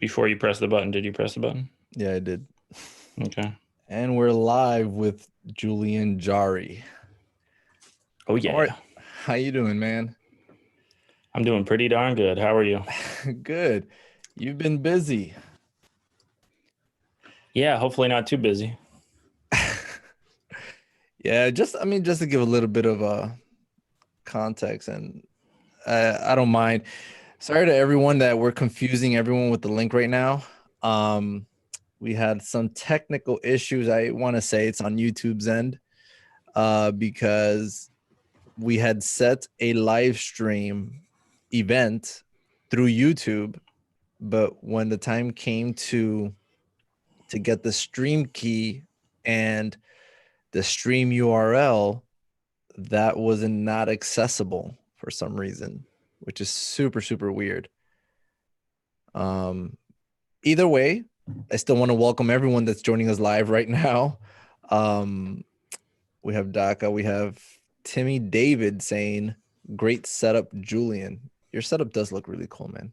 before you press the button, did you press the button? Yeah, I did. Okay. And we're live with Julien Jarry. Oh All right. yeah. How you doing, man? I'm doing pretty darn good. How are you? Good. You've been busy. Yeah, hopefully not too busy. Yeah, just to give a little bit of context, and I don't mind. Sorry to everyone that we're confusing everyone with the link right now. Um, we had some technical issues. I want to say it's on YouTube's end, because we had set a live stream event through YouTube, but when the time came to get the stream key and the stream URL, that was not accessible for some reason, which is super weird. Um, Either way, I still want to welcome everyone that's joining us live right now. Um, we have Daka, we have Timmy David saying, "Great setup, Julien. Your setup does look really cool, man."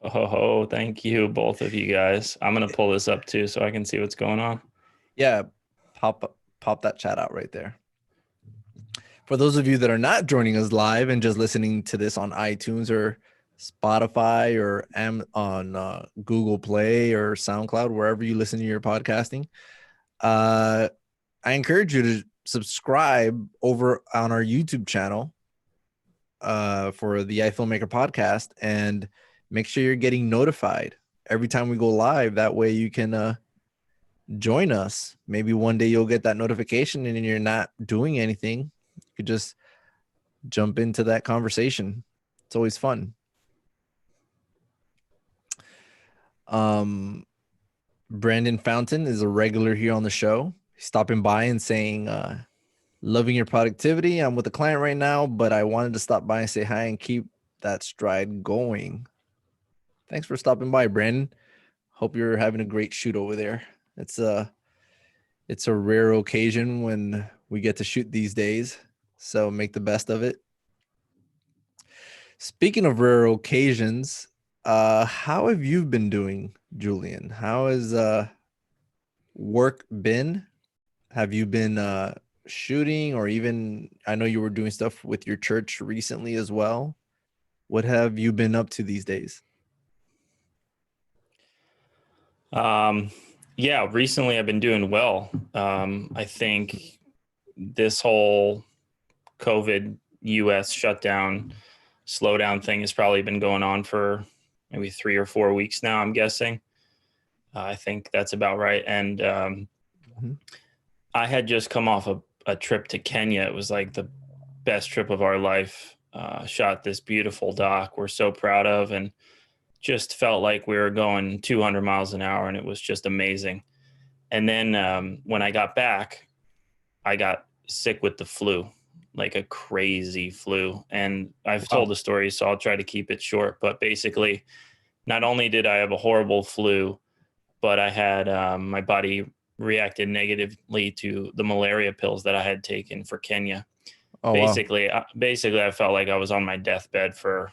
Oh, thank you, both of you guys. I'm gonna pull this up too so I can see what's going on. Yeah, pop that chat out right there. For those of you that are not joining us live and just listening to this on iTunes or Spotify or on Google Play or SoundCloud, wherever you listen to your podcasting, I encourage you to subscribe over on our YouTube channel for the iFilmmaker podcast, and make sure you're getting notified every time we go live. That way you can join us. Maybe one day you'll get that notification and you're not doing anything. You could just jump into that conversation. It's always fun. Brandon Fountain is a regular here on the show. He's stopping by and saying, loving your productivity. I'm with a client right now, but I wanted to stop by and say hi and keep that stride going. Thanks for stopping by, Brandon. Hope you're having a great shoot over there. It's a rare occasion when we get to shoot these days, so make the best of it. Speaking of rare occasions, how have you been doing, Julien? How has work been? Have you been shooting, or even, I know you were doing stuff with your church recently as well. What have you been up to these days? Yeah, recently I've been doing well. I think this whole COVID US shutdown, slowdown thing has probably been going on for maybe 3 or 4 weeks now, I'm guessing. I think that's about right. And I had just come off a trip to Kenya. It was like the best trip of our life. Shot this beautiful doc we're so proud of, and just felt like we were going 200 miles an hour, and it was just amazing. And then when I got back, I got sick with the flu, like a crazy flu. And I've told the story, so I'll try to keep it short. But basically, not only did I have a horrible flu, but I had my body reacted negatively to the malaria pills that I had taken for Kenya. Oh, basically, basically, I felt like I was on my deathbed for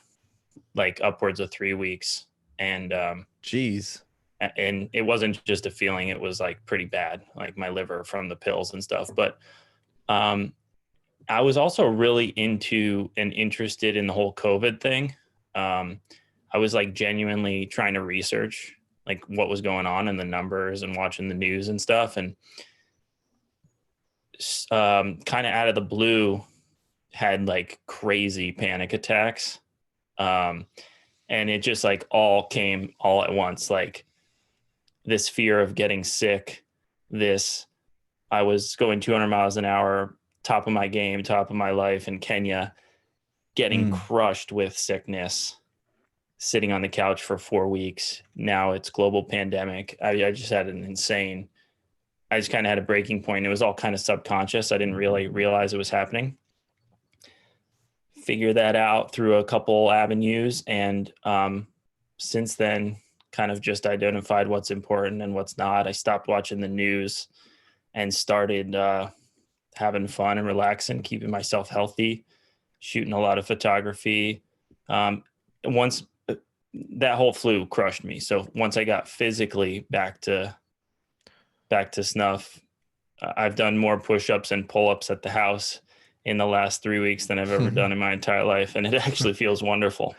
like upwards of 3 weeks. And geez. And it wasn't just a feeling, it was like pretty bad, like my liver from the pills and stuff. But I was also really into and interested in the whole COVID thing. I was like genuinely trying to research like what was going on and the numbers and watching the news and stuff. And kind of out of the blue, had like crazy panic attacks. And it just like all came all at once, like this fear of getting sick, I was going 200 miles an hour, top of my game, top of my life in Kenya, getting crushed with sickness, sitting on the couch for 4 weeks. Now it's global pandemic. I just had I just kind of had a breaking point. It was all kind of subconscious. I didn't really realize it was happening. Figure that out through a couple avenues. And since then, kind of just identified what's important and what's not. I stopped watching the news and started having fun and relaxing, keeping myself healthy, shooting a lot of photography. Once that whole flu crushed me. So once I got physically back to snuff, I've done more push-ups and pull-ups at the house in the last 3 weeks than I've ever done in my entire life. And it actually feels wonderful.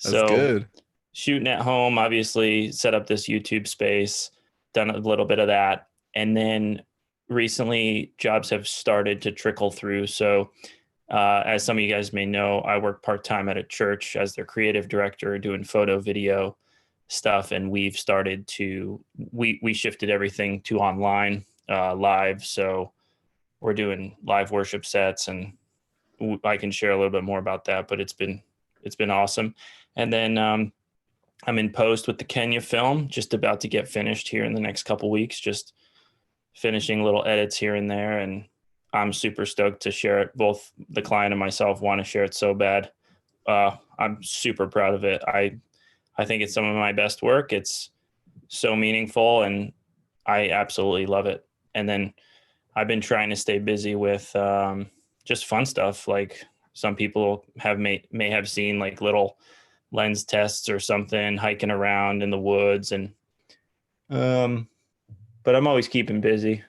That's So good. shooting at home, obviously set up this YouTube space, done a little bit of that. And then recently jobs have started to trickle through. So as some of you guys may know, I work part-time at a church as their creative director, doing photo, video stuff. And we've started to, we shifted everything to online, live. So we're doing live worship sets, and I can share a little bit more about that, but it's been awesome. And then I'm in post with the Kenya film, just about to get finished here in the next couple weeks, just finishing little edits here and there. And I'm super stoked to share it. Both the client and myself want to share it so bad. I'm super proud of it. I think it's some of my best work. It's so meaningful, and I absolutely love it. And then I've been trying to stay busy with just fun stuff. Like some people may have seen like little lens tests or something, hiking around in the woods, and but I'm always keeping busy.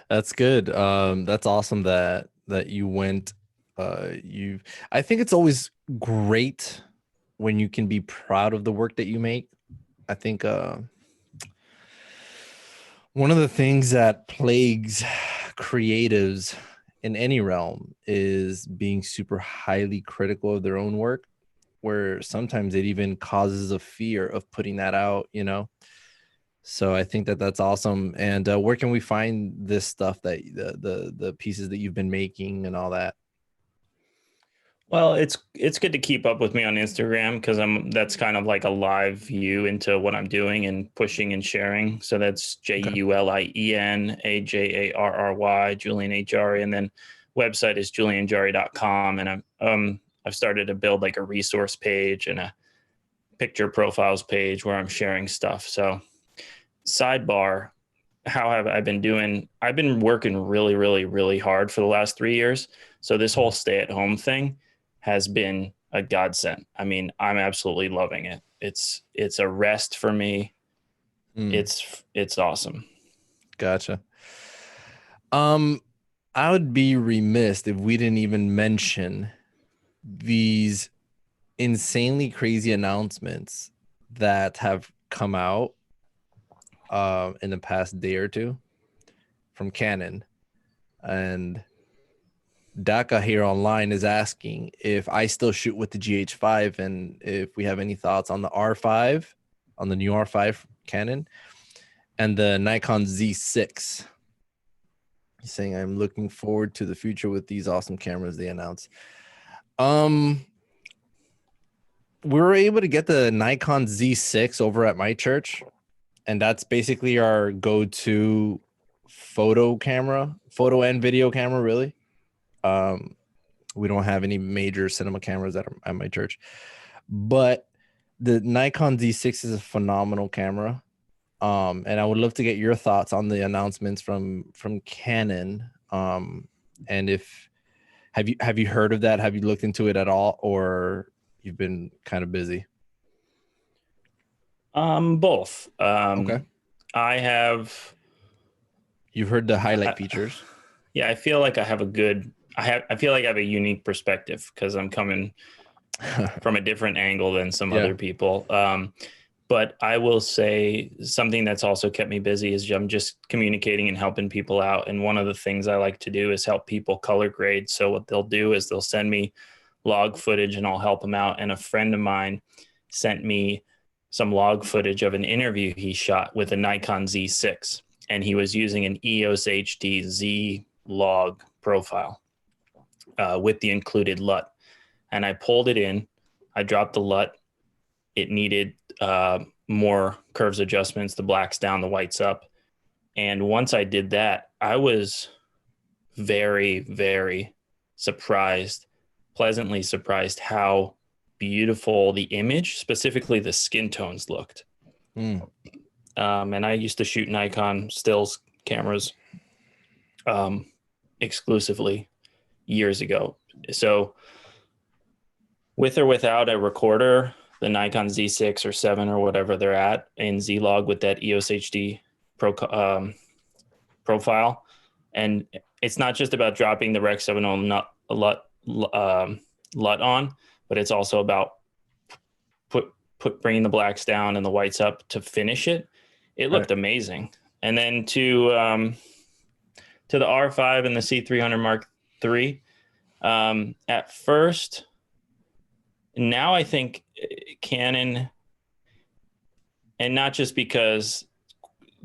That's good. That's awesome that you went. I think it's always great when you can be proud of the work that you make. I think one of the things that plagues creatives in any realm is being super highly critical of their own work, where sometimes it even causes a fear of putting that out, you know? So I think that that's awesome. And where can we find this stuff, that the pieces that you've been making and all that? Well, it's good to keep up with me on Instagram, because that's kind of like a live view into what I'm doing and pushing and sharing. So that's JulienAJarry, Julien A. Jarry, and then website is julienjarry.com. And I've started to build like a resource page and a picture profiles page where I'm sharing stuff. So sidebar, how have I been doing? I've been working really, really, really hard for the last 3 years. So this whole stay-at-home thing has been a godsend. I mean, I'm absolutely loving it. It's a rest for me. It's awesome. Gotcha. I would be remiss if we didn't even mention these insanely crazy announcements that have come out in the past day or two from Canon. And Daka here online is asking if I still shoot with the GH5 and if we have any thoughts on the R5, on the new R5 Canon, and the Nikon Z6. He's saying, I'm looking forward to the future with these awesome cameras they announced. We were able to get the Nikon Z6 over at my church, and that's basically our go-to photo and video camera, really. We don't have any major cinema cameras at my church, but the Nikon Z6 is a phenomenal camera. And I would love to get your thoughts on the announcements from Canon. And have you heard of that? Have you looked into it at all, or you've been kind of busy? Both. Okay. I have. You've heard the highlight features. Yeah, I feel like I have I feel like I have a unique perspective because I'm coming from a different angle than some other people. But I will say something that's also kept me busy is I'm just communicating and helping people out. And one of the things I like to do is help people color grade. So what they'll do is they'll send me log footage and I'll help them out. And a friend of mine sent me some log footage of an interview he shot with a Nikon Z6. And he was using an EOS HD Z log profile with the included LUT. And I pulled it in. I dropped the LUT. It needed more curves adjustments, the blacks down, the whites up. And once I did that, I was very, very surprised, pleasantly surprised how beautiful the image, specifically the skin tones, looked. And I used to shoot Nikon stills cameras exclusively years ago. So with or without a recorder, the Nikon Z6 or 7 or whatever they're at in Z-Log with that EOS HD profile. And it's not just about dropping the Rec 7.0 LUT on, but it's also about bringing the blacks down and the whites up to finish it. It looked amazing. And then to the R5 and the C300 Mark III, at first, now I think Canon, and not just because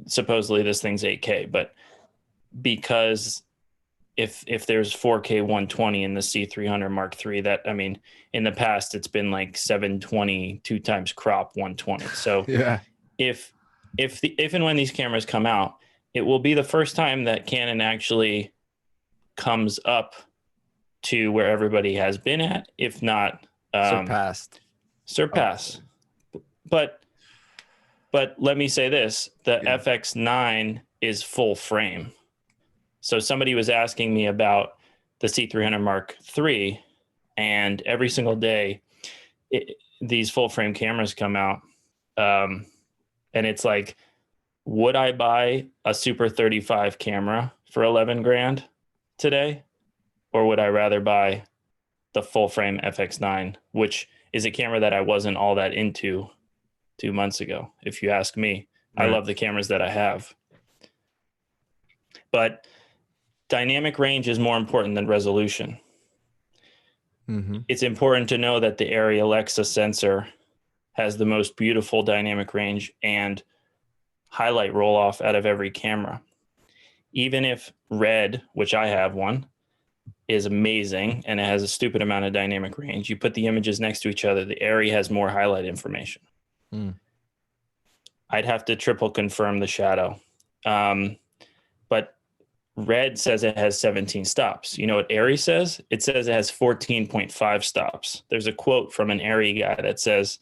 supposedly this thing's 8K, but because if there's 4K 120 in the C300 Mark III, that, I mean, in the past it's been like 720 2 times crop 120. So Yeah. if and when these cameras come out, it will be the first time that Canon actually comes up to where everybody has been at, if not surpass. But let me say this, the FX9 is full frame. So somebody was asking me about the C300 Mark III, and every single day these full frame cameras come out. And it's like, would I buy a Super 35 camera for 11 grand today? Or would I rather buy the full frame FX9, which is a camera that I wasn't all that into 2 months ago, if you ask me. Right. I love the cameras that I have. But dynamic range is more important than resolution. Mm-hmm. It's important to know that the Arri Alexa sensor has the most beautiful dynamic range and highlight roll off out of every camera. Even if Red, which I have one, is amazing and it has a stupid amount of dynamic range, you put the images next to each other, the Arri has more highlight information. I'd have to triple confirm the shadow. But Red says it has 17 stops. You know what Arri says? It says it has 14.5 stops. There's a quote from an Arri guy that says,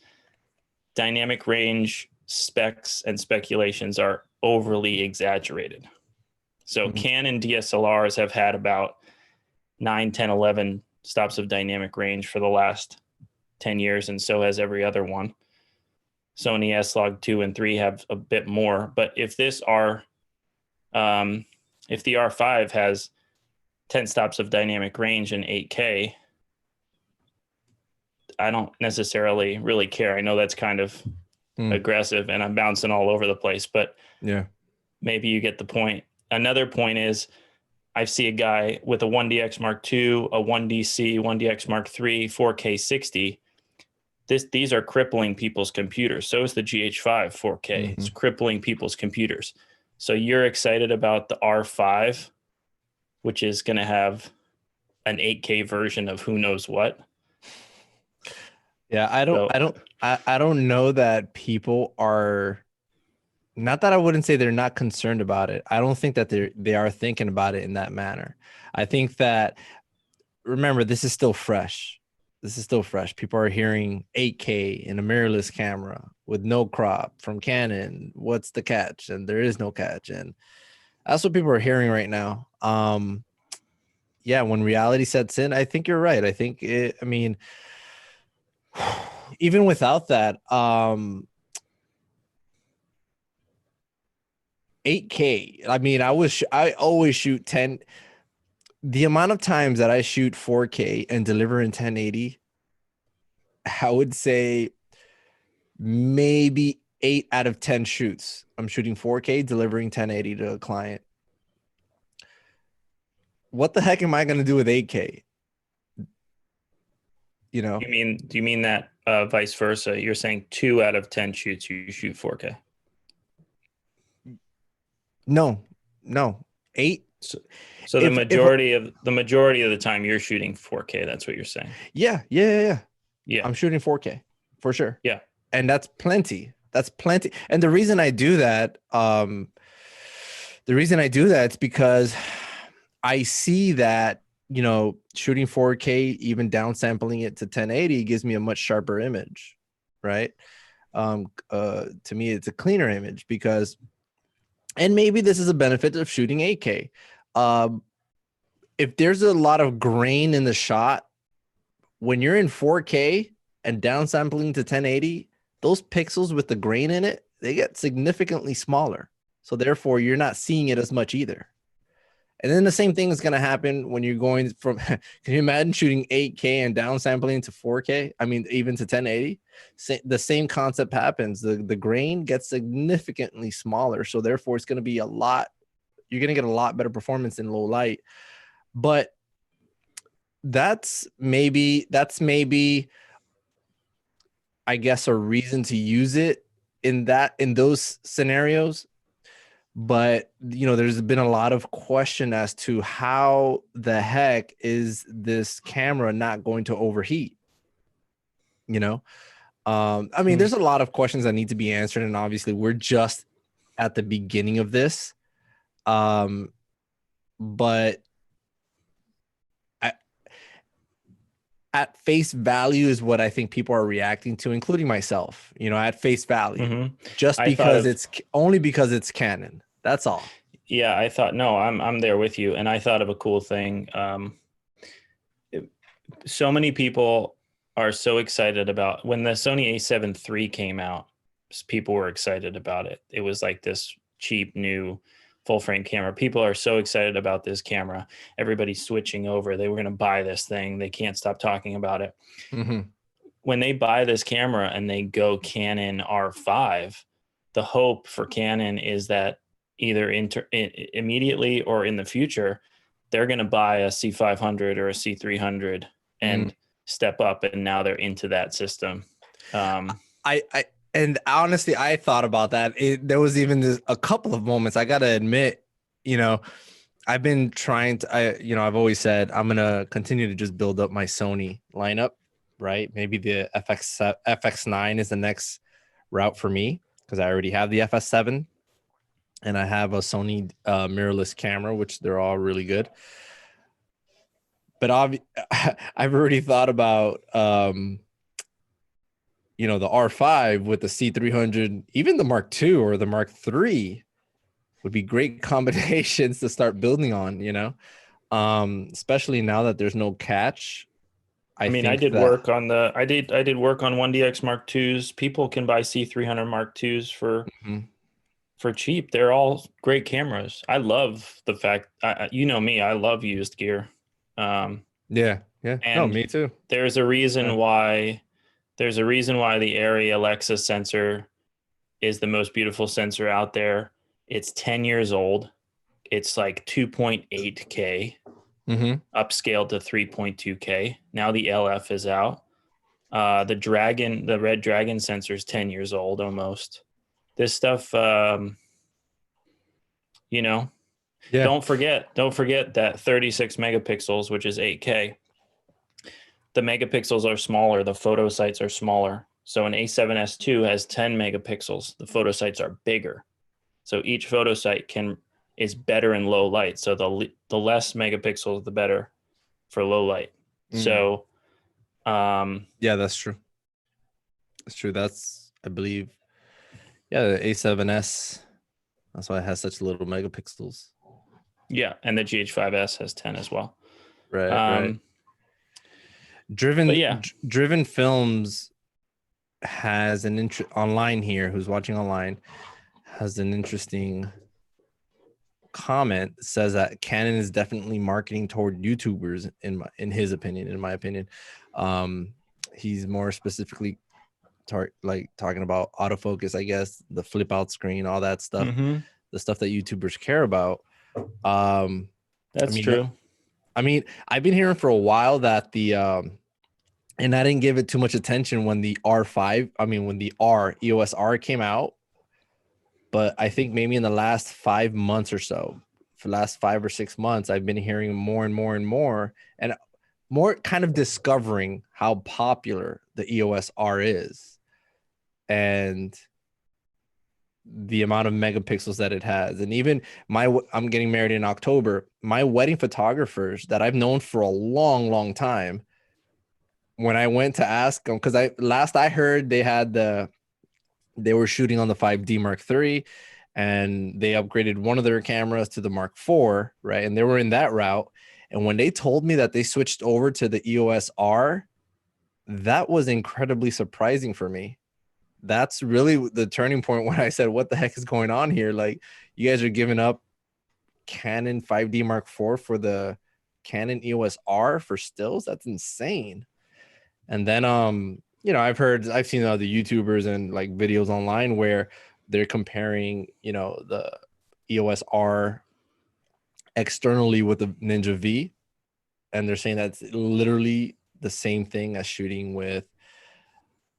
dynamic range specs and speculations are overly exaggerated. So Canon DSLRs have had about 9, 10, 11 stops of dynamic range for the last 10 years, and so has every other one. Sony S-Log 2 and 3 have a bit more, but if the R5 has 10 stops of dynamic range in 8K, I don't necessarily really care. I know that's kind of aggressive and I'm bouncing all over the place, but yeah, maybe you get the point. Another point is I see a guy with a 1DX Mark II, a 1DC, 1DX Mark III, 4K 60. These are crippling people's computers. So is the GH5 4K. It's crippling people's computers. So you're excited about the R5, which is going to have an 8K version of who knows what. Yeah, I don't know that people are, not that I wouldn't say they're not concerned about it. I don't think that they are thinking about it in that manner. I think that, remember, this is still fresh. This is still fresh. People are hearing 8K in a mirrorless camera with no crop from Canon. What's the catch? And there is no catch. And that's what people are hearing right now. Yeah, when reality sets in, I think you're right. I think I mean, even without that, 8K. I mean, I always shoot 10. The amount of times that I shoot 4K and deliver in 1080, I would say maybe 8 out of 10 shoots, I'm shooting 4K, delivering 1080 to a client. What the heck am I going to do with 8K? You know? Do you mean that vice versa? You're saying 2 out of 10 shoots you shoot 4K? No. 8. So the majority of the time you're shooting 4K. That's what you're saying. Yeah. I'm shooting 4K for sure. Yeah. And that's plenty. And the reason I do that, is because I see that, you know, shooting 4K, even downsampling it to 1080 gives me a much sharper image, right? To me, it's a cleaner image because, and maybe this is a benefit of shooting 8K. If there's a lot of grain in the shot, when you're in 4K and downsampling to 1080, those pixels with the grain in it, they get significantly smaller. So therefore, you're not seeing it as much either. And then the same thing is going to happen when you're going from, can you imagine shooting 8K and downsampling to 4K? I mean, even to 1080, the same concept happens. The grain gets significantly smaller. So therefore, it's going to be you're going to get a lot better performance in low light. But that's maybe, I guess, a reason to use it in those scenarios. But, there's been a lot of question as to how the heck is this camera not going to overheat? I mean, there's a lot of questions that need to be answered. And obviously, we're just at the beginning of this. But at face value is what I think people are reacting to, including myself, at face value, just because it's only because it's Canon. That's all. Yeah, I thought, no, I'm there with you. And I thought of a cool thing. So many people are so excited about when the Sony a7 III came out, people were excited about it. It was like this cheap new full frame camera. People are so excited about this camera. Everybody's switching over. They were going to buy this thing. They can't stop talking about it. When they buy this camera and they go Canon R5, the hope for Canon is that either immediately or in the future, they're going to buy a C500 or a C300 and step up, and now they're into that system. And honestly, I thought about that. There was even a couple of moments, I got to admit, I've been trying to, I've always said I'm going to continue to just build up my Sony lineup, right? Maybe the FX9 is the next route for me because I already have the FS7 and I have a Sony mirrorless camera, which they're all really good. But I've already thought about, the R5 with the C300, even the Mark II or the Mark III would be great combinations to start building on, especially now that there's no catch. I did work on 1DX Mark IIs. People can buy C300 Mark IIs for cheap. They're all great cameras. I love the fact, me, I love used gear. Yeah. No, me too. There's a reason why the Arri Alexa sensor is the most beautiful sensor out there. It's 10 years old. It's like 2.8K, upscaled to 3.2K. Now the LF is out. The Red Dragon sensor is 10 years old almost. This stuff, don't forget that 36 megapixels, which is 8K. The megapixels are smaller. The photo sites are smaller. So an A7S II has 10 megapixels. The photo sites are bigger. So each photo site is better in low light. So the less megapixels, the better for low light. So, yeah, that's true. That's true. That's, I believe, the A7S. That's why it has such little megapixels. Yeah, and the GH5S has 10 as well. Right. Driven Films has an online here, who's watching online, has an interesting comment. Says that Canon is definitely marketing toward YouTubers in his opinion, in my opinion. He's more specifically talking about autofocus, I guess, the flip out screen, all that stuff, the stuff that YouTubers care about. That's true. I mean, I've been hearing for a while that and I didn't give it too much attention when the when the EOS R came out. But I think maybe in the last 5 months or so, for the last 5 or 6 months, I've been hearing more and more and more, and more kind of discovering how popular the EOS R is and the amount of megapixels that it has. And even I'm getting married in October. My wedding photographers that I've known for a long, long time, when I went to ask them, because I heard they were shooting on the 5D Mark III and they upgraded one of their cameras to the Mark IV, right? And they were in that route. And when they told me that they switched over to the EOS R, that was incredibly surprising for me. That's really the turning point when I said, what the heck is going on here? Like, you guys are giving up Canon 5D Mark IV for the Canon EOS R for stills? That's insane. And then I've seen other YouTubers and like videos online where they're comparing, the EOS R externally with the Ninja V, and they're saying that's literally the same thing as shooting with,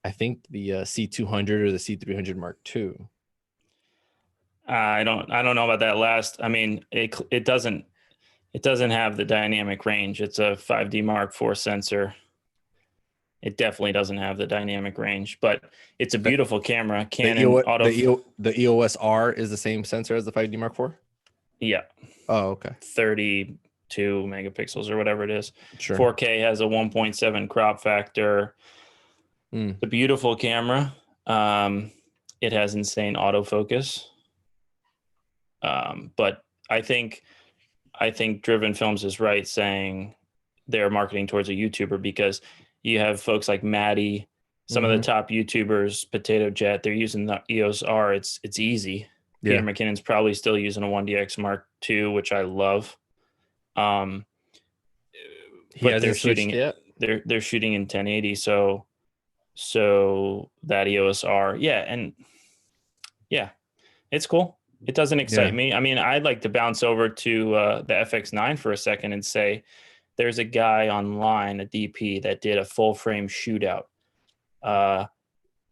I think, the C200 or the C300 Mark II. I don't know about that last. I mean, it doesn't have the dynamic range. It's a 5D Mark IV sensor. It definitely doesn't have the dynamic range, but it's a beautiful camera. Canon the EOS R is the same sensor as the 5D Mark IV? Yeah. Oh, okay. 32 megapixels or whatever it is. Sure. 4K has a 1.7 crop factor. Mm. A beautiful camera. It has insane autofocus. But I think Driven Films is right saying they're marketing towards a YouTuber, because you have folks like Maddie, some of the top YouTubers, Potato Jet, they're using the EOS R. It's easy. Yeah. Peter McKinnon's probably still using a 1DX Mark II, which I love. But they're shooting yet. They're shooting in 1080, so that EOS R, and it's cool. It doesn't excite me. I mean, I'd like to bounce over to the FX9 for a second and say, there's a guy online, a DP, that did a full frame shootout.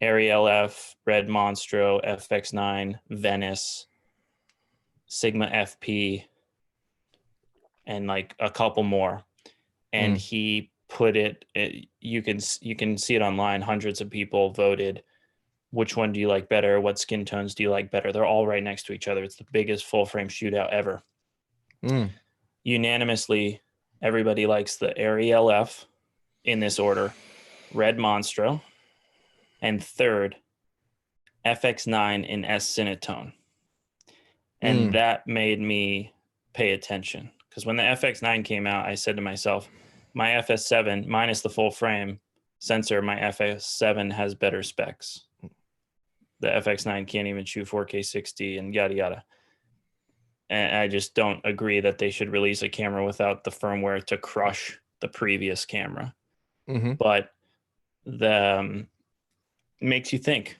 Ariel F, Red Monstro, FX9, Venice, Sigma FP, and like a couple more. And he put you can see it online. Hundreds of people voted, which one do you like better? What skin tones do you like better? They're all right next to each other. It's the biggest full frame shootout ever. Unanimously, everybody likes the Ariel F in this order: Red Monstro, and third, FX9 in S Cinetone. And that made me pay attention, because when the FX9 came out, I said to myself, my FS7 minus the full frame sensor, my FS7 has better specs. The FX9 can't even shoot 4K 60 and yada yada. And I just don't agree that they should release a camera without the firmware to crush the previous camera. But it makes you think.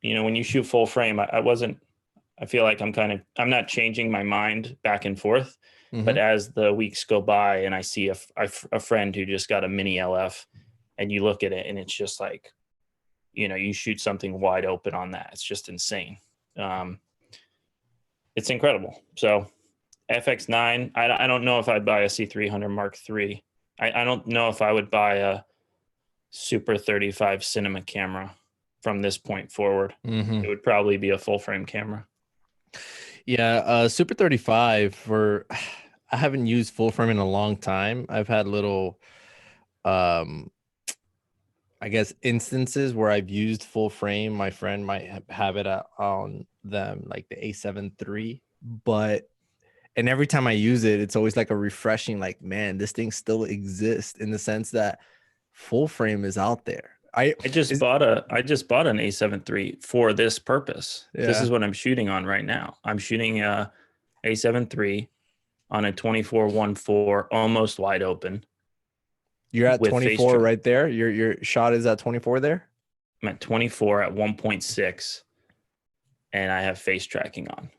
When you shoot full frame, I feel like I'm not changing my mind back and forth. But as the weeks go by and I see a friend who just got a mini LF, and you look at it and it's just like, you shoot something wide open on that. It's just insane. It's incredible. So FX9, I don't know if I'd buy a C300 Mark III. I don't know if I would buy a Super 35 cinema camera from this point forward. It would probably be a full frame camera. Yeah, Super 35 I haven't used full frame in a long time. I've had little I guess instances where I've used full frame. My friend might have it on them, like the A7 III, and every time I use it, it's always like a refreshing, like, man, this thing still exists, in the sense that full frame is out there. I just bought an A7 III for this purpose. Yeah. This is what I'm shooting on right now. I'm shooting a A7 III on a 24-1.4, almost wide open. You're at 24 right there. Your shot is at 24 there. I'm at 24 at 1.6, and I have face tracking on.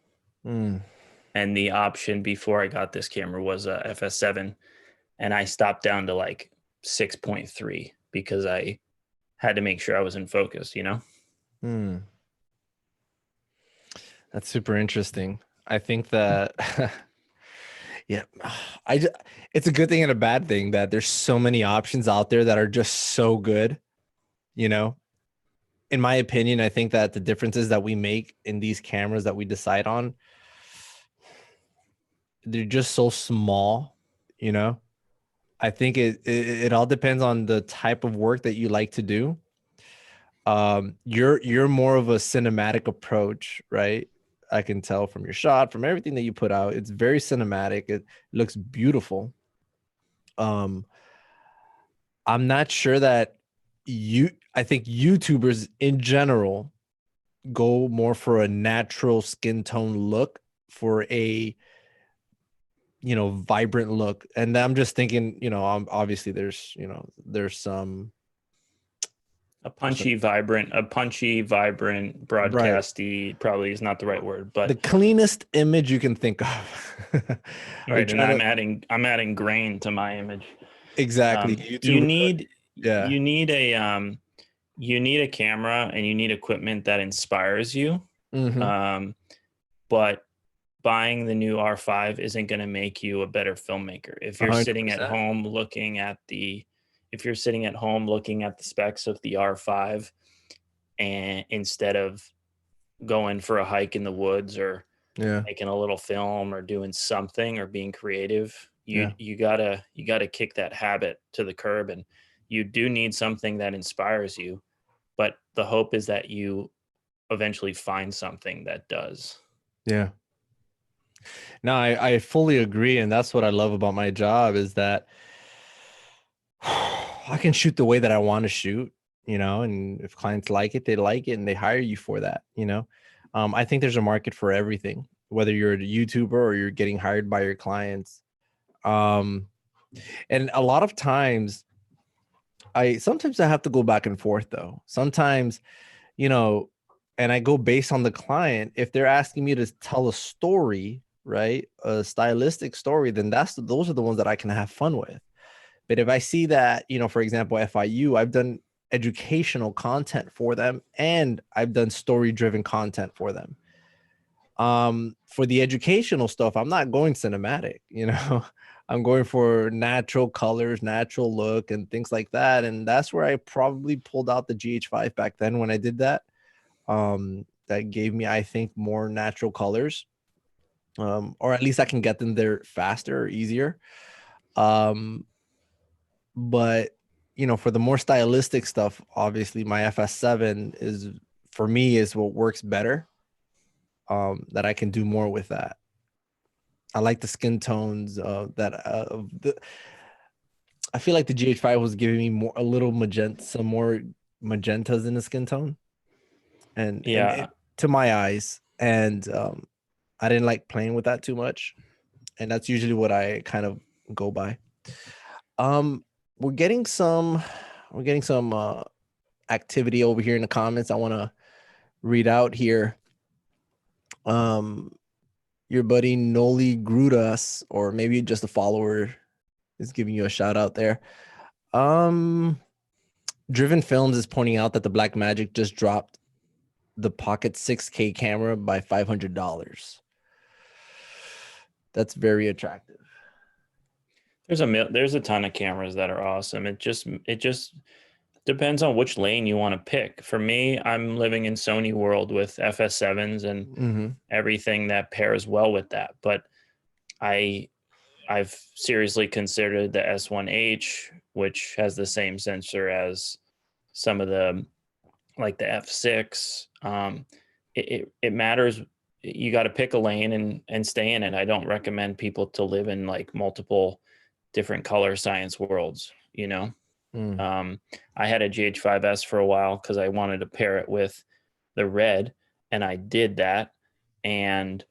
And the option before I got this camera was a FS7, and I stopped down to like 6.3 because I had to make sure I was in focus. That's super interesting. I think that yeah, it's a good thing and a bad thing that there's so many options out there that are just so good. In my opinion, I think that the differences that we make in these cameras that we decide on, they're just so small. I think it all depends on the type of work that you like to do. You're more of a cinematic approach, right? I can tell from your shot, from everything that you put out. It's very cinematic. It looks beautiful. I'm not sure that I think YouTubers in general go more for a natural skin tone look, for a vibrant look. And I'm just thinking, obviously there's some A punchy, vibrant, right, broadcasty probably is not the right word, the but cleanest image you can think of. Like right. And trying to I'm adding grain to my image. exactly You YouTubers. need Yeah. you need a camera and you need equipment that inspires you. Mm-hmm. But buying the new R5 isn't going to make you a better filmmaker. $100%. If you're sitting at home looking at the specs of the R5, and instead of going for a hike in the woods or Yeah. making a little film or doing something or being creative, Yeah. you gotta kick that habit to the curb. And you do need something that inspires you, but the hope is that you eventually find something that does. Yeah. No, I fully agree. And that's what I love about my job, is that I can shoot the way that I want to shoot, and if clients like it, they like it and they hire you for that. I think there's a market for everything, whether you're a YouTuber or you're getting hired by your clients. Um, and a lot of times sometimes I have to go back and forth though. Sometimes, you know, and I go based on the client. If they're asking me to tell a story, right, a stylistic story, then those are the ones that I can have fun with. But if I see that, for example, FIU, I've done educational content for them and I've done story driven content for them. For the educational stuff, I'm not going cinematic. I'm going for natural colors, natural look, and things like that. And that's where I probably pulled out the GH5 back then when I did that. That gave me, I think, more natural colors. Or at least I can get them there faster or easier. But for the more stylistic stuff, obviously my FS7 is, for me, is what works better. That I can do more with that. I like the skin tones I feel like the GH5 was giving me some more magentas in the skin tone, and Yeah. to my eyes, and I didn't like playing with that too much, and that's usually what I kind of go by. Um, we're getting some activity over here in the comments. I want to read out here. Your buddy Noli Grudas, or maybe just a follower, is giving you a shout out there. Um, Driven Films is pointing out that the Black Magic just dropped the Pocket 6K camera by $500. That's very attractive. There's a ton of cameras that are awesome. It just depends on which lane you want to pick. For me, I'm living in Sony world with FS7s and Mm-hmm. everything that pairs well with that. But I've seriously considered the S1H, which has the same sensor as some of the, like the F6. It matters. You got to pick a lane and stay in it. I don't recommend people to live in like multiple different color science worlds. Mm. I had a GH5S for a while because I wanted to pair it with the red, and I did that, and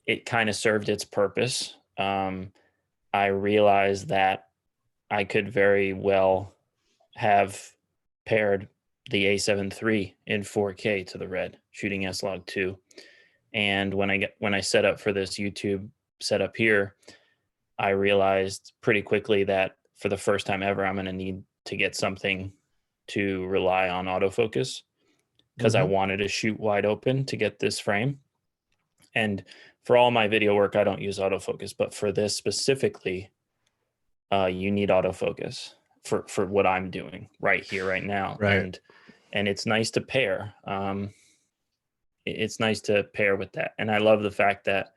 it kind of served its purpose. I realized that I could very well have paired the A7 III in 4K to the red, shooting S-Log2. And when I set up for this YouTube setup here, I realized pretty quickly that for the first time ever, I'm going to need to get something to rely on autofocus, because I Mm-hmm. wanted to shoot wide open to get this frame. And for all my video work, I don't use autofocus, but for this specifically, you need autofocus for what I'm doing right here, right now. Right. And it's nice to pair. It's nice to pair with that. And I love the fact that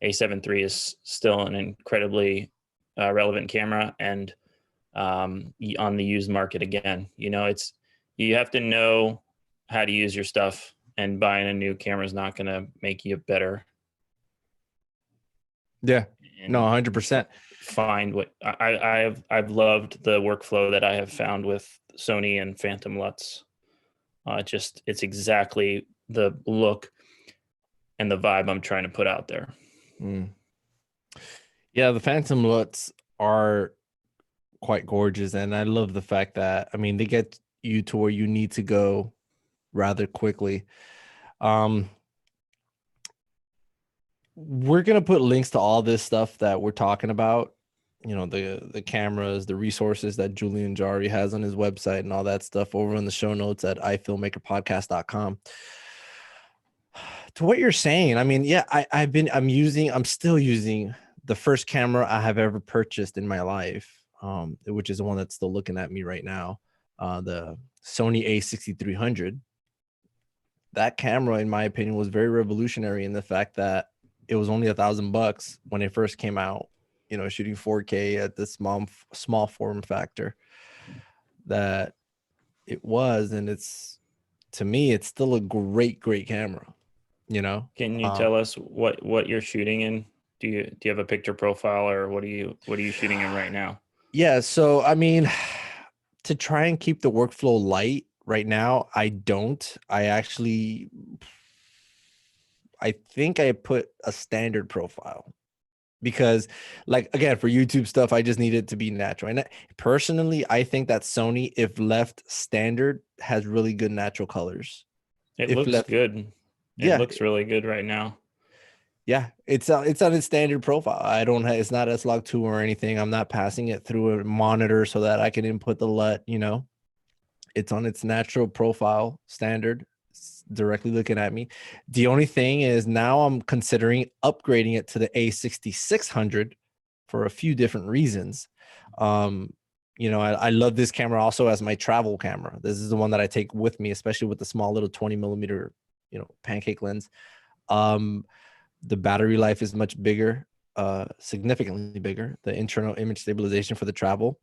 A7 III is still an incredibly relevant camera, and on the used market again. You have to know how to use your stuff, and buying a new camera is not going to make you better. Yeah. No, And 100%. find what I've loved the workflow that I have found with Sony and Phantom LUTs. It's exactly the look and the vibe I'm trying to put out there. Yeah, the Phantom LUTs are quite gorgeous, and I love the fact that, I mean, they get you to where you need to go rather quickly. We're gonna put links to all this stuff that we're talking about, you know, the cameras, the resources that Julien Jarry has on his website and all that stuff over in the show notes at iFilmmakerpodcast.com. To what you're saying, I mean, yeah, I'm still using the first camera I have ever purchased in my life, which is the one that's still looking at me right now, the Sony A6300. That camera, in my opinion, was very revolutionary in the fact that it was only $1,000 when it first came out, you know, shooting 4K at this small form factor that it was. And to me, it's still a great camera, you know. Can you tell us what you're shooting in? Do you have a picture profile, or what are you shooting in right now? Yeah, so I mean, to try and keep the workflow light right now, I think I put a standard profile because, like, again, for YouTube stuff, I just need it to be natural. And personally, I think that Sony, if left standard, has really good natural colors. It If looks left, good. yeah, It looks really good right now. yeah, it's on its standard profile. It's not S-Log2 or anything. I'm not passing it through a monitor so that I can input the LUT, you know. It's on its natural profile standard. It's directly looking at me. The only thing is now I'm considering upgrading it to the A6600 for a few different reasons. You know, I love this camera also as my travel camera. This is the one that I take with me, especially with the small little 20 millimeter, you know, pancake lens. The battery life is much bigger, significantly bigger. The internal image stabilization for the travel.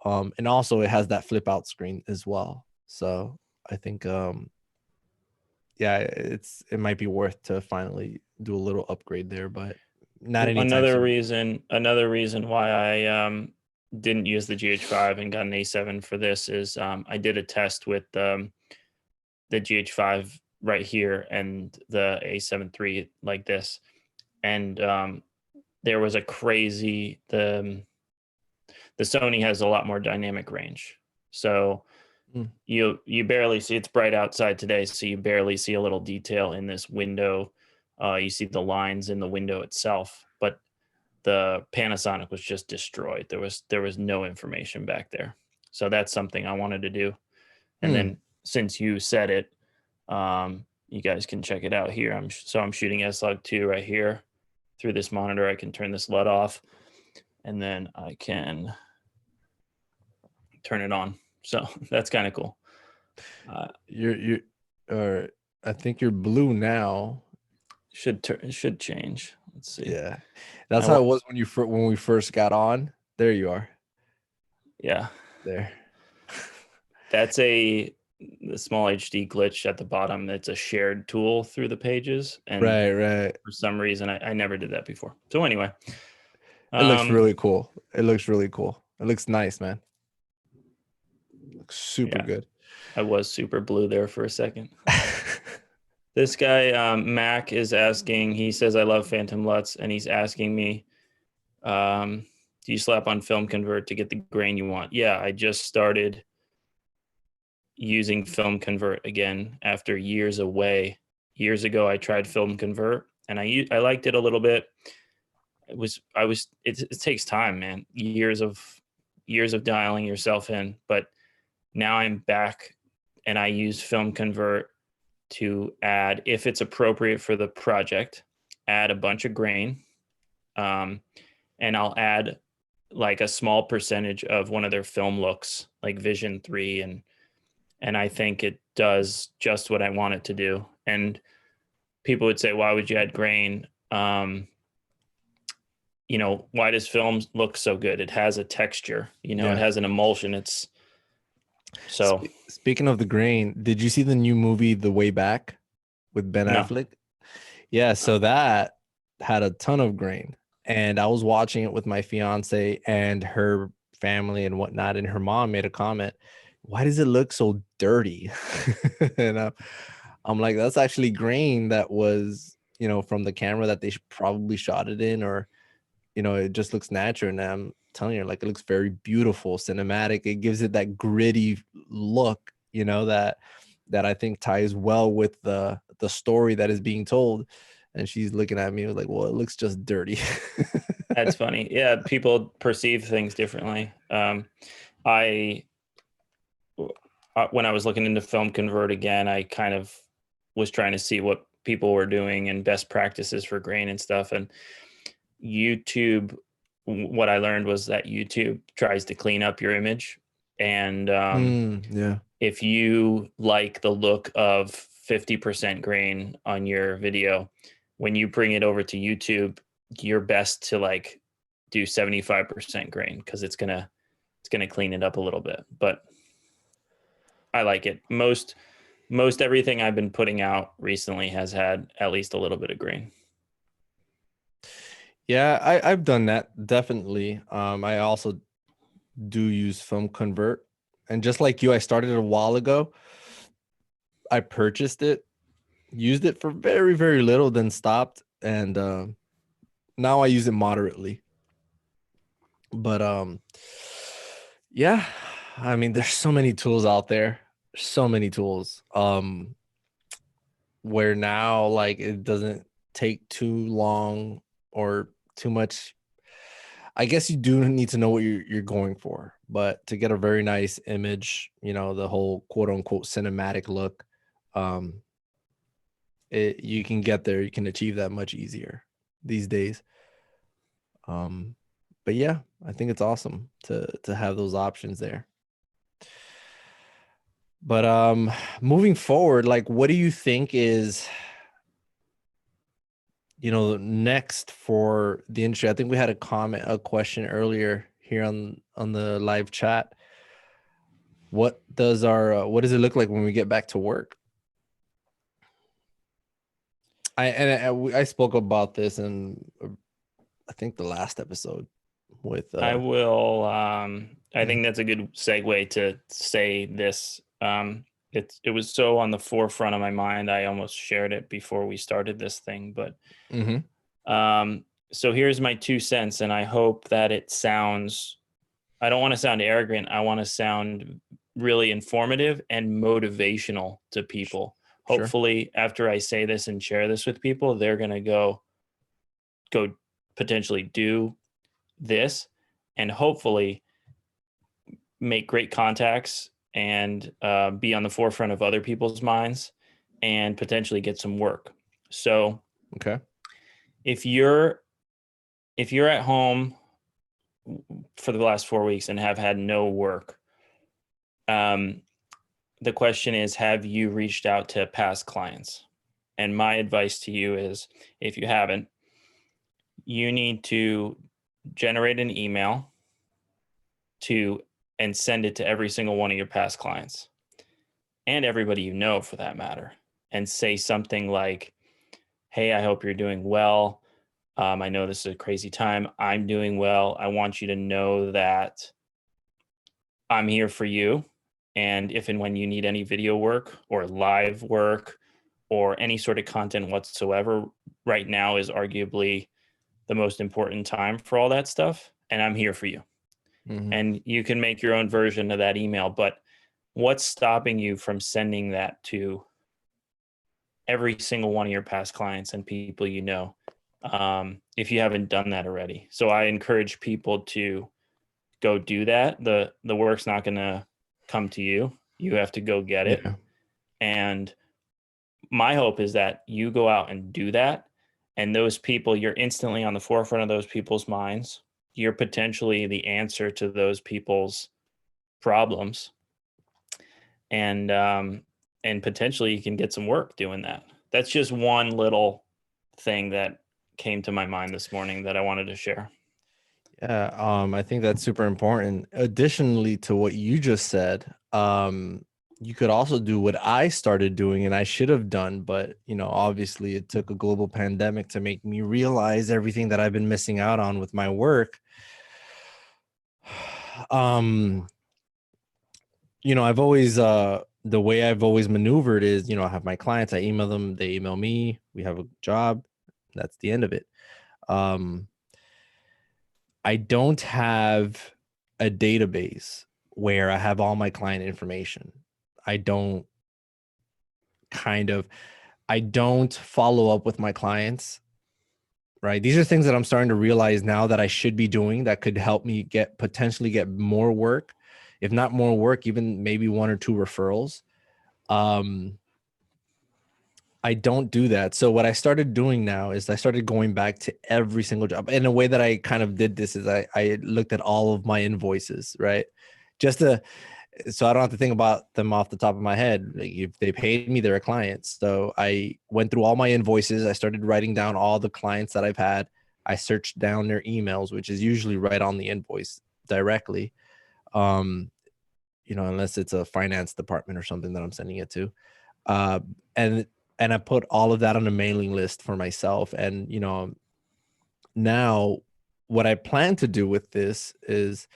And also it has that flip out screen as well. So I think, yeah, it might be worth to finally do a little upgrade there, but not anytime soon. Another reason why I didn't use the GH5 and got an A7 for this is I did a test with the GH5 right here and the A7 III like this, and there was a crazy the Sony has a lot more dynamic range, so you barely see, it's bright outside today, so you barely see a little detail in this window. You see the lines in the window itself, but the Panasonic was just destroyed. There was no information back there. So that's something I wanted to do. And then since you said it, you guys can check it out here. I'm shooting S-Log2 right here through this monitor. I can turn this LUT off, and then I can turn it on. So that's kind of cool. I think you're blue now. Should change. Let's see. Yeah, that's how it was when we first got on. There you are. Yeah, there. That's the small HD glitch at the bottom. It's a shared tool through the pages, and right. For some reason, I never did that before. So anyway, it looks really cool. It looks really cool. It looks nice, man. Looks super good. I was super blue there for a second. This guy, Mac, is asking, he says, I love Phantom LUTs, and he's asking me, do you slap on Film Convert to get the grain you want? Yeah, I just started using Film Convert again after years away. Years ago, I tried Film Convert, and I liked it a little bit. It takes time, man. Years of dialing yourself in, but now I'm back, and I use Film Convert to add, if it's appropriate for the project, add a bunch of grain, and I'll add like a small percentage of one of their film looks, like Vision 3, and I think it does just what I want it to do. And people would say, why would you add grain? You know, why does film look so good? It has a texture, you know, It has an emulsion. It's so. Speaking of the grain, did you see the new movie The Way Back with Ben Affleck? Yeah, so that had a ton of grain. And I was watching it with my fiance and her family and whatnot, and her mom made a comment, "Why does it look so dirty?" And I'm like, that's actually grain that was, from the camera that they probably shot it in, or it just looks natural. And I'm telling you, like, it looks very beautiful, cinematic. It gives it that gritty look, that I think ties well with the story that is being told. And she's looking at me like, well, it looks just dirty. That's funny. Yeah, people perceive things differently. I when I was looking into Film Convert again, I kind of was trying to see what people were doing and best practices for grain and stuff. And YouTube, what I learned was that YouTube tries to clean up your image. And Yeah. if you like the look of 50% grain on your video, when you bring it over to YouTube, you're best to like do 75% grain, because it's gonna clean it up a little bit. But I like it. Most everything I've been putting out recently has had at least a little bit of grain. Yeah, I've done that, definitely. I also do use Film Convert. And just like you, I started a while ago. I purchased it, used it for very, very little, then stopped. And now I use it moderately. But yeah, I mean, there's so many tools out there. So many tools. Where now, like, it doesn't take too long or too much. I guess you do need to know what you're going for, but to get a very nice image, the whole quote unquote cinematic look, um, you can get there. You can achieve that much easier these days. But yeah, I think it's awesome to have those options there. But moving forward, like, what do you think is next for the industry? I think we had a question earlier here on the live chat. What does it look like when we get back to work? I spoke about this in I think the last episode with I will. I think that's a good segue to say this. It was so on the forefront of my mind. I almost shared it before we started this thing, but so here's my 2 cents, and I hope that it sounds. I don't want to sound arrogant. I want to sound really informative and motivational to people. Sure. Hopefully, after I say this and share this with people, they're gonna go potentially do this, and hopefully make great contacts and be on the forefront of other people's minds and potentially get some work. So Okay. if you're at home for the last 4 weeks and have had no work, the question is, have you reached out to past clients? And my advice to you is, if you haven't, you need to generate an email and send it to every single one of your past clients and everybody you know, for that matter, and say something like, hey, I hope you're doing well. I know this is a crazy time. I'm doing well. I want you to know that I'm here for you. And if and when you need any video work or live work or any sort of content whatsoever, right now is arguably the most important time for all that stuff. And I'm here for you. And you can make your own version of that email. But what's stopping you from sending that to every single one of your past clients and people you know, if you haven't done that already? So I encourage people to go do that. The work's not going to come to you. You have to go get it. Yeah. And my hope is that you go out and do that. And those people, you're instantly on the forefront of those people's minds. You're potentially the answer to those people's problems. And potentially you can get some work doing that. That's just one little thing that came to my mind this morning that I wanted to share. Yeah, I think that's super important. Additionally to what you just said, you could also do what I started doing and I should have done, but obviously it took a global pandemic to make me realize everything that I've been missing out on with my work. I've always the way I've always maneuvered is, I have my clients, I email them, they email me, we have a job, that's the end of it. I don't have a database where I have all my client information. I don't follow up with my clients, right? These are things that I'm starting to realize now that I should be doing that could help me potentially get more work, if not more work, even maybe 1 or 2 referrals. I don't do that. So what I started doing now is I started going back to every single job. And the way that I kind of did this is I looked at all of my invoices, right? So I don't have to think about them off the top of my head. Like, if they paid me, they're a client. So I went through all my invoices. I started writing down all the clients that I've had. I searched down their emails, which is usually right on the invoice directly. Unless it's a finance department or something that I'm sending it to. And I put all of that on a mailing list for myself. And, now what I plan to do with this is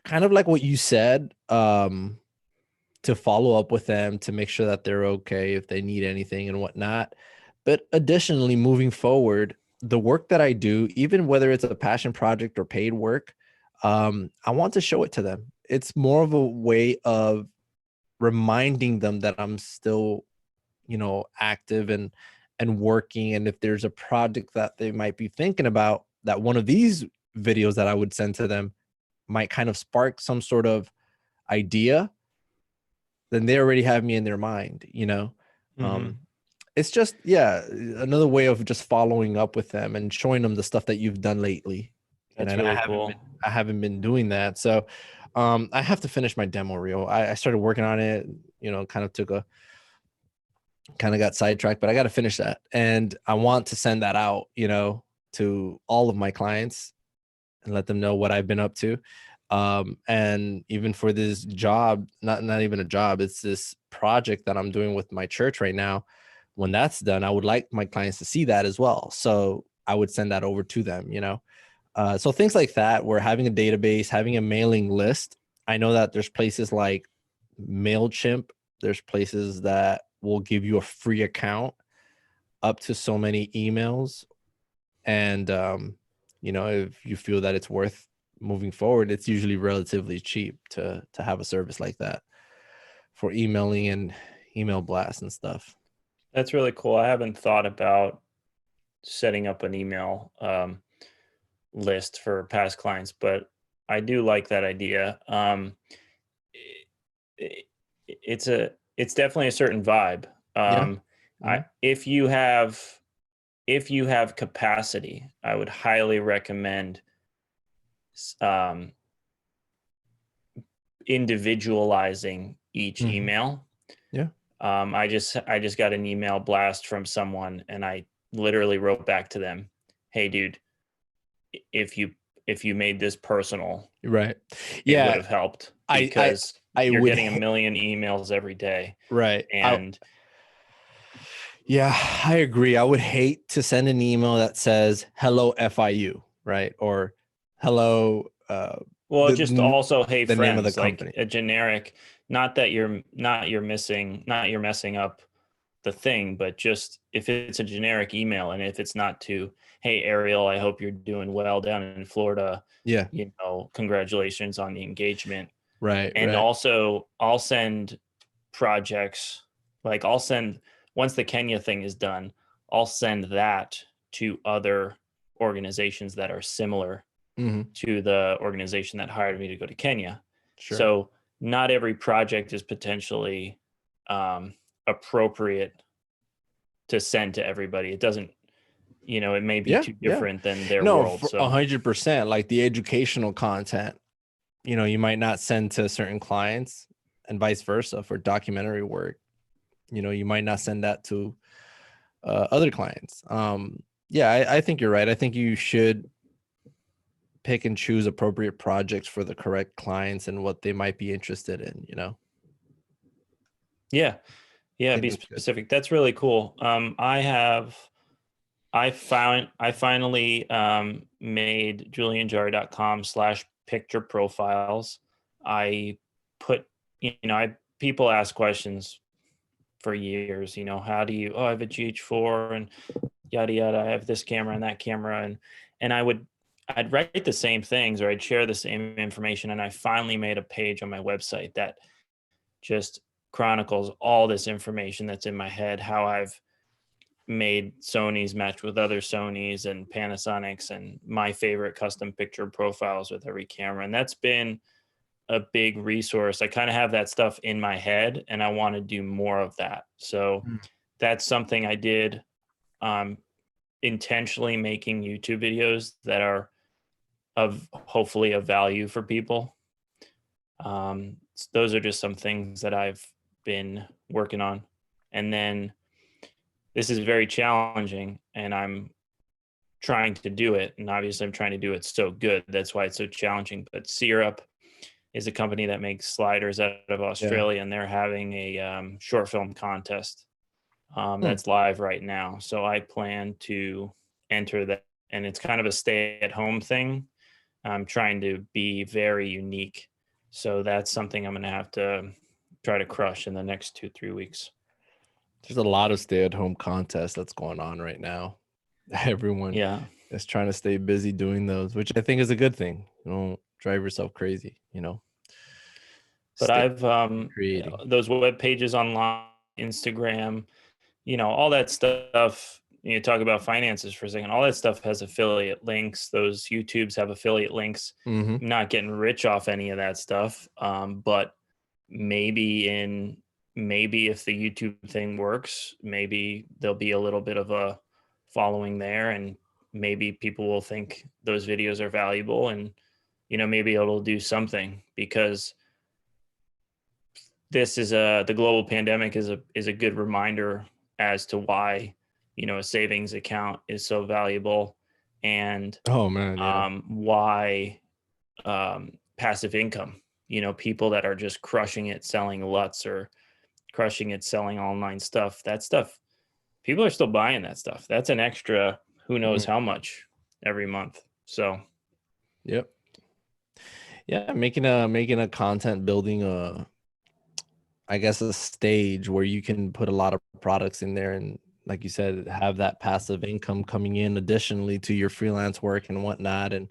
kind of like what you said, to follow up with them, to make sure that they're okay if they need anything and whatnot. But additionally, moving forward, the work that I do, even whether it's a passion project or paid work, I want to show it to them. It's more of a way of reminding them that I'm still, active and working. And if there's a project that they might be thinking about, that one of these videos that I would send to them might kind of spark some sort of idea, then they already have me in their mind. It's just, another way of just following up with them and showing them the stuff that you've done lately. That's really cool. I haven't been doing that. So I have to finish my demo reel. I started working on it, kind of got sidetracked, but I got to finish that. And I want to send that out, to all of my clients and let them know what I've been up to. And even for this job, not even a job, it's this project that I'm doing with my church right now. When that's done, I would like my clients to see that as well. So I would send that over to them, so things like that, where having a database, having a mailing list. I know that there's places like MailChimp. There's places that will give you a free account up to so many emails. And, if you feel that it's worth moving forward, it's usually relatively cheap to have a service like that for emailing and email blasts and stuff. That's really cool. I haven't thought about setting up an email list for past clients, but I do like that idea. It's definitely a certain vibe. If you have capacity, I would highly recommend individualizing each email. Yeah. I just got an email blast from someone, and I literally wrote back to them, "Hey, dude, if you made this personal, right, it would have helped, because you're getting a million emails every day." Right. And I agree. I would hate to send an email that says "Hello FIU," right? Or "Hello." Also, "Hey, the friends," name of the company. Like a generic. Not that you're messing up the thing, but just if it's a generic email, and if it's not to, "Hey, Ariel, I hope you're doing well down in Florida. Yeah. Congratulations on the engagement." Right. And also, I'll send projects, like once the Kenya thing is done, I'll send that to other organizations that are similar to the organization that hired me to go to Kenya. Sure. So not every project is potentially appropriate to send to everybody. It doesn't, it may be too different than their world. So 100%, like the educational content, you might not send to certain clients, and vice versa for documentary work. You might not send that to other clients. I think you're right. I think you should pick and choose appropriate projects for the correct clients and what they might be interested in. Yeah. I Yeah. think Be that's good. specific. That's really cool. I finally made julianjarry.com/picture profiles. I put, people ask questions for years, how do you, oh, I have a GH4 and yada, yada. I have this camera and that camera. And I'd write the same things or I'd share the same information. And I finally made a page on my website that just chronicles all this information that's in my head, how I've made Sony's match with other Sony's and Panasonic's and my favorite custom picture profiles with every camera. And that's been a big resource. I kind of have that stuff in my head and I want to do more of that. So Mm. that's something I did, intentionally making YouTube videos that are of hopefully of value for people. Those are just some things that I've been working on. And then this is very challenging and I'm trying to do it. And obviously I'm trying to do it so good. That's why it's so challenging. But Syrup is a company that makes sliders out of Yeah. Australia, and they're having a short film contest Hmm. that's live right now. So I plan to enter that, and it's kind of a stay-at-home thing. I'm trying to be very unique, so that's something I'm going to have to try to crush in the next 2-3 weeks. There's a lot of stay-at-home contests that's going on right now. Everyone Yeah, is trying to stay busy doing those, which I think is a good thing. You don't drive yourself crazy, you know. but Stay I've creating. those web pages online, Instagram, all that stuff. You talk about finances for a second. All that stuff has affiliate links. Those YouTubes have affiliate links. Mm-hmm. I'm not getting rich off any of that stuff, but maybe maybe if the YouTube thing works, maybe there'll be a little bit of a following there, and maybe people will think those videos are valuable, and maybe it'll do something because the global pandemic is a good reminder as to why a savings account is so valuable, and Oh man, yeah. why passive income, people that are just crushing it selling LUTs or crushing it selling online stuff, that stuff, people are still buying that stuff. That's an extra who knows Mhm. how much every month. So Yep. Yeah, making a content, building a, I guess, a stage where you can put a lot of products in there and, like you said, have that passive income coming in additionally to your freelance work and whatnot. And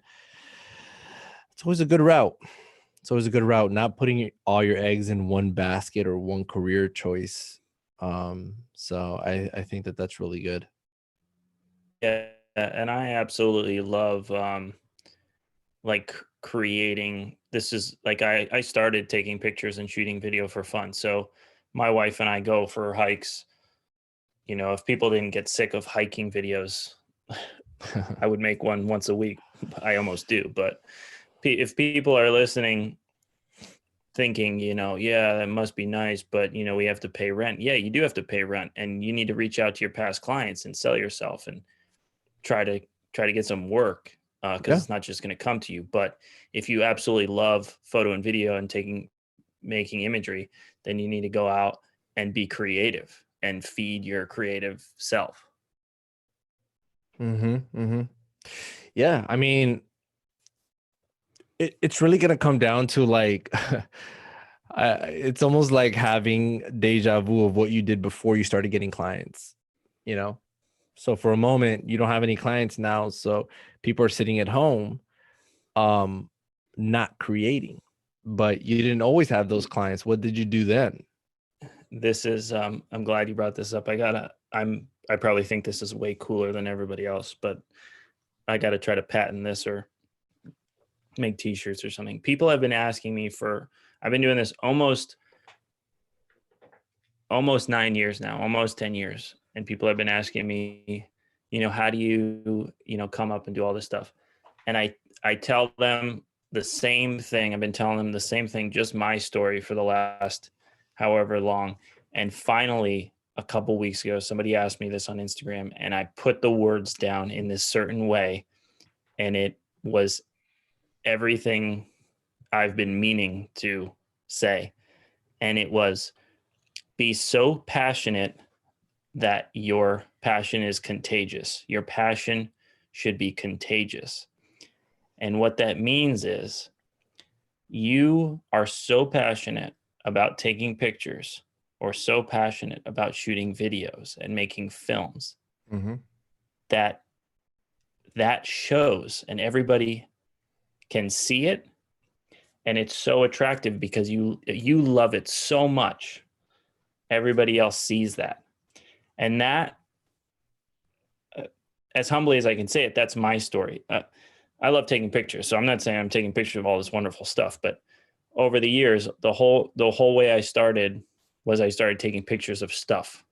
it's always a good route. It's always a good route, not putting all your eggs in one basket or one career choice. So I think that that's really good. yeah, and I absolutely love like creating. This is like I started taking pictures and shooting video for fun. So my wife and I go for hikes. If people didn't get sick of hiking videos, I would make one once a week. I almost do, but if people are listening thinking, yeah, that must be nice, but we have to pay rent. Yeah, you do have to pay rent, and you need to reach out to your past clients and sell yourself and try to get some work, because Yeah. it's not just going to come to you. But if you absolutely love photo and video and making imagery, then you need to go out and be creative and feed your creative self. Mm-hmm. Mm-hmm. Yeah. I mean, it's really gonna come down to like it's almost like having deja vu of what you did before you started getting clients, you know? So for a moment, you don't have any clients now. So people are sitting at home, um, not creating. But you didn't always have those clients. What did you do then? This is I'm glad you brought this up. I probably think this is way cooler than everybody else, but I got to try to patent this or make t-shirts or something. People have been asking me for, I've been doing this almost 9 years now, almost 10 years. And people have been asking me, how do you, come up and do all this stuff? And I tell them the same thing. I've been telling them the same thing, just my story for the last however long. And finally, a couple weeks ago, somebody asked me this on Instagram, and I put the words down in this certain way. And it was everything I've been meaning to say. And it was, be so passionate that your passion is contagious. Your passion should be contagious. And what that means is you are so passionate about taking pictures or so passionate about shooting videos and making films that shows, and everybody can see it. And it's so attractive because you love it so much. Everybody else sees that. And that, as humbly as I can say it, that's my story. I love taking pictures. So I'm not saying I'm taking pictures of all this wonderful stuff, but over the years, the whole way I started was I started taking pictures of stuff,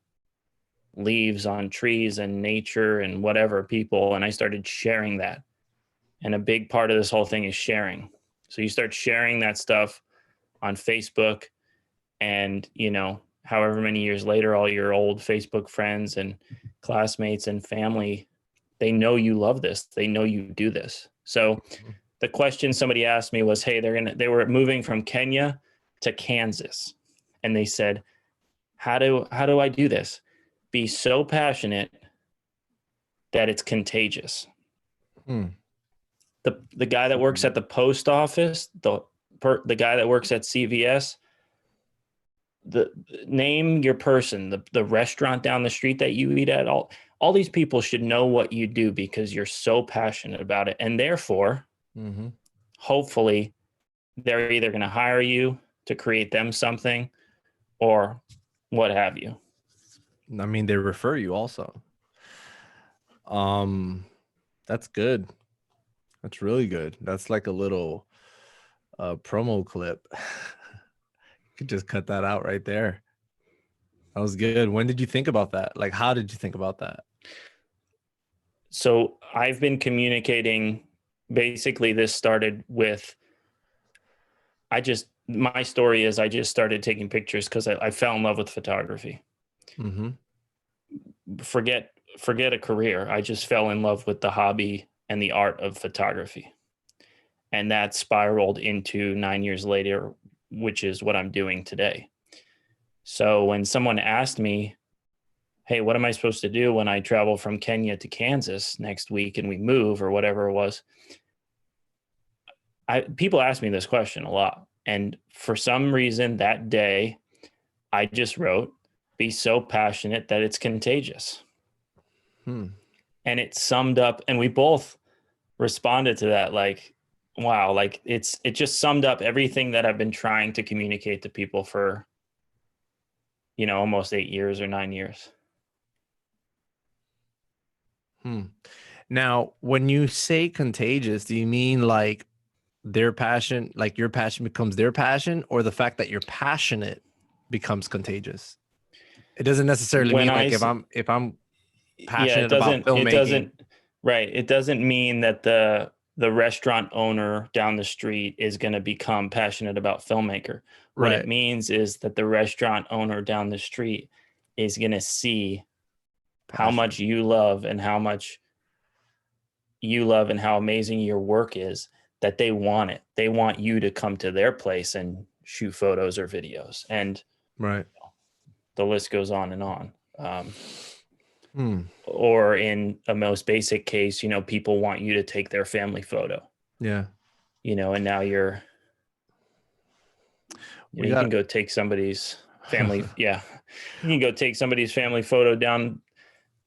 leaves on trees and nature and whatever, people. And I started sharing that. And a big part of this whole thing is sharing. So you start sharing that stuff on Facebook, and, you know, however many years later, all your old Facebook friends and classmates and family, they know you love this. They know you do this. So the question somebody asked me was, hey, they were moving from Kenya to Kansas. And they said, how do I do this? Be so passionate that it's contagious. The guy that works at the post office, the guy that works at CVS, name your person, the restaurant down the street that you eat at, all these people should know what you do because you're so passionate about it. And therefore, hopefully, they're either going to hire you to create them something or what have you. I mean, they refer you also. That's good. That's really good. That's like a little promo clip. You could just cut that out right there. That was good. When did you think about that? Like, how did you think about that? So I've been communicating. Basically, this started with, my story is I just started taking pictures because I fell in love with photography. Forget a career. I just fell in love with the hobby and the art of photography. And that spiraled into 9 years later, which is what I'm doing today. So when someone asked me, hey, what am I supposed to do when I travel from Kenya to Kansas next week and we move, or whatever it was, people ask me this question a lot. And for some reason that day, I just wrote, be so passionate that it's contagious. And it summed up, and we both responded to that like, wow, like it just summed up everything that I've been trying to communicate to people for, you know, almost 8 years or 9 years. Now, when you say contagious, do you mean like their passion, like your passion becomes their passion, or the fact that you're passionate becomes contagious? It doesn't necessarily mean like if I'm passionate about filmmaking. It doesn't mean that the restaurant owner down the street is going to become passionate about Filmmaker. What it means is that the restaurant owner down the street is going to see how much you love and how amazing your work is, that they want it. They want you to come to their place and shoot photos or videos. And the list goes on and on. Or in a most basic case, you know, people want you to take their family photo. Yeah. You know, and now you can go take somebody's family. You can go take somebody's family photo down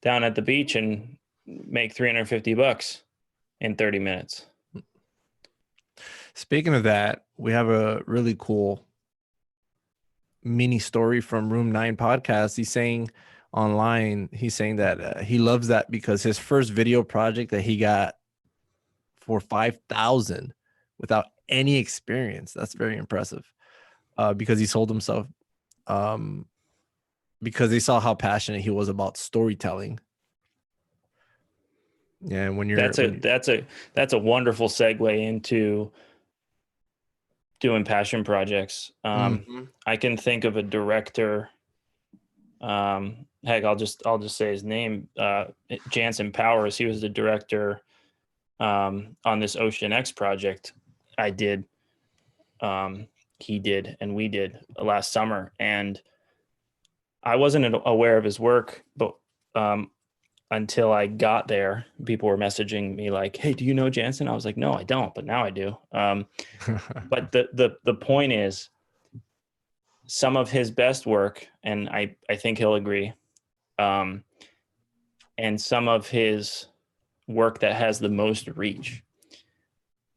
at the beach and make $350 in 30 minutes. Speaking of that, we have a really cool mini story from Room 9 podcast. He's saying that he loves that because his first video project that he got for $5,000 without any experience. That's very impressive. Because he sold himself, because they saw how passionate he was about storytelling. Yeah, when you're that's a wonderful segue into doing passion projects. I can think of a director. Heck, I'll just say his name. Jansen Powers. He was the director on this Ocean X project I did. He did, and we did last summer. And I wasn't aware of his work, but until I got there, people were messaging me like, "Hey, do you know Jansen?" I was like, "No, I don't," but now I do. But the point is, some of his best work, and I think he'll agree, and some of his work that has the most reach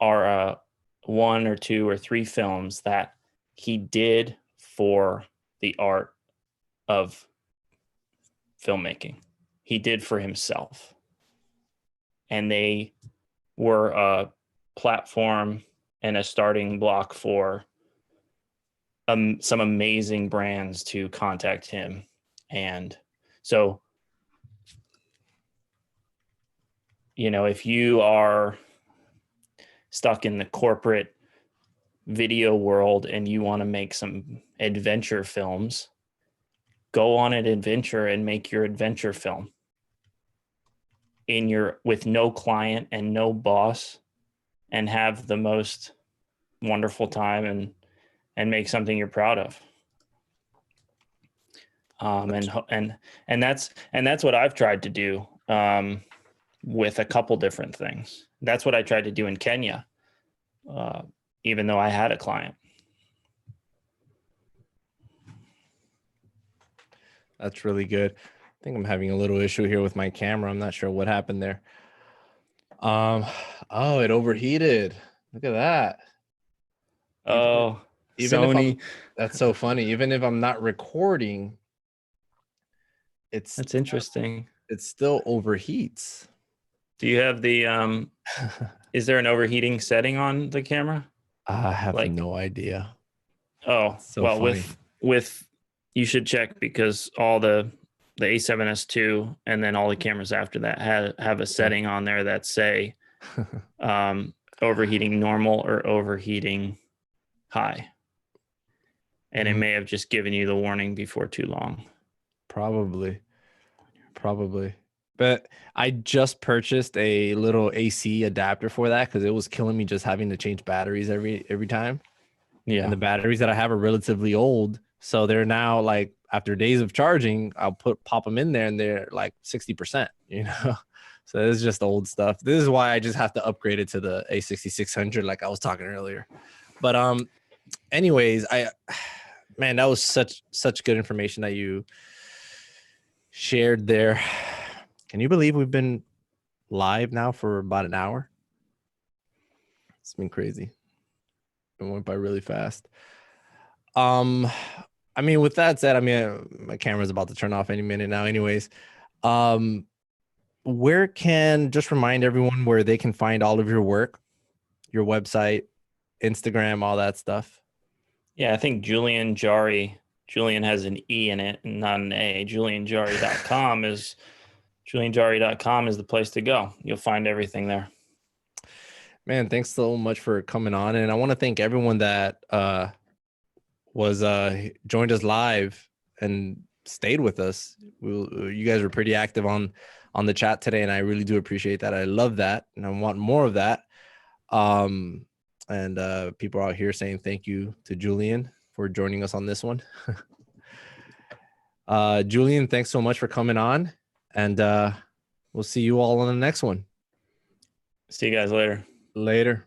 are one or two or three films that he did for the art of filmmaking. He did for himself. And they were a platform and a starting block for some amazing brands to contact him. And so, you know, if you are stuck in the corporate video world and you want to make some adventure films, go on an adventure and make your adventure film with no client and no boss, and have the most wonderful time and make something you're proud of. And that's what I've tried to do with a couple different things. That's what I tried to do in Kenya, even though I had a client. That's really good. I think I'm having a little issue here with my camera. I'm not sure what happened there. Oh, it overheated. Look at that. Even Sony. That's so funny. Even if I'm not recording, that's interesting. It still overheats. Do you have the is there an overheating setting on the camera? I have no idea. Oh, so well, funny. with you should check, because all the A7S II and then all the cameras after that have a setting on there that say overheating normal or overheating high. And it may have just given you the warning before too long. Probably. But I just purchased a little AC adapter for that because it was killing me just having to change batteries every time. Yeah. And the batteries that I have are relatively old. So they're now, like, after days of charging, I'll pop them in there and they're like 60%, you know? So it's just old stuff. This is why I just have to upgrade it to the A6600 like I was talking earlier. But anyways, man, that was such good information that you shared there. Can you believe we've been live now for about an hour? It's been crazy. It went by really fast. I mean, with that said, I mean, my camera's about to turn off any minute now anyways. Where can, just remind everyone where they can find all of your work, your website, Instagram, all that stuff. Yeah, I think Julien Jarry, Julien has an E in it and not an A. JulienJarry.com is JulienJarry.com is the place to go. You'll find everything there. Man, thanks so much for coming on. And I want to thank everyone that joined us live and stayed with us. You guys were pretty active on the chat today, and I really do appreciate that. I love that, and I want more of that. And people are out here saying thank you to Julien for joining us on this one. Julien, thanks so much for coming on, and we'll see you all on the next one. See you guys later. Later.